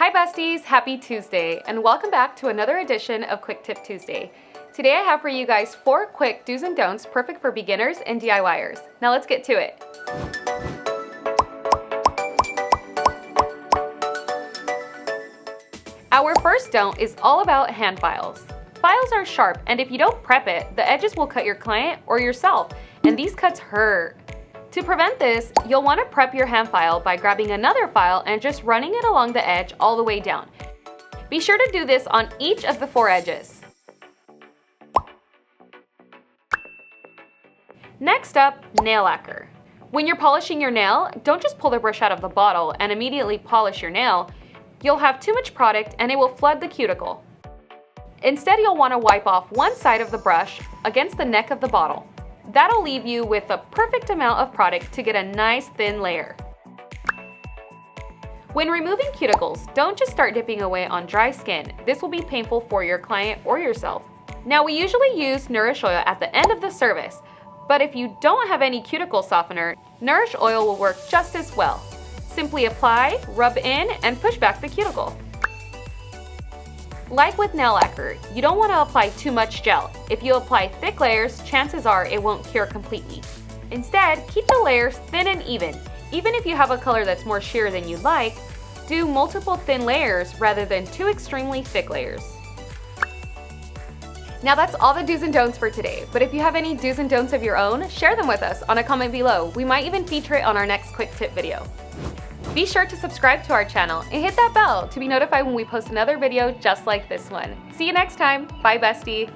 Hi besties, happy Tuesday, and welcome back to another edition of Quick Tip Tuesday. Today I have for you guys 4 quick do's and don'ts perfect for beginners and DIYers. Now let's get to it. Our first don't is all about hand files. Files are sharp, and if you don't prep it, the edges will cut your client or yourself, and these cuts hurt. To prevent this, you'll want to prep your hand file by grabbing another file and just running it along the edge all the way down. Be sure to do this on each of the 4 edges. Next up, nail lacquer. When you're polishing your nail, don't just pull the brush out of the bottle and immediately polish your nail. You'll have too much product and it will flood the cuticle. Instead, you'll want to wipe off one side of the brush against the neck of the bottle. That'll leave you with a perfect amount of product to get a nice thin layer. When removing cuticles, don't just start dipping away on dry skin. This will be painful for your client or yourself. Now, we usually use Nourish oil at the end of the service, but if you don't have any cuticle softener, Nourish oil will work just as well. Simply apply, rub in, and push back the cuticle. Like with nail lacquer, you don't want to apply too much gel. If you apply thick layers, chances are it won't cure completely. Instead, keep the layers thin and even. Even if you have a color that's more sheer than you'd like, do multiple thin layers rather than 2 extremely thick layers. Now that's all the do's and don'ts for today, but if you have any do's and don'ts of your own, share them with us on a comment below. We might even feature it on our next quick tip video. Be sure to subscribe to our channel and hit that bell to be notified when we post another video just like this one. See you next time. Bye, bestie.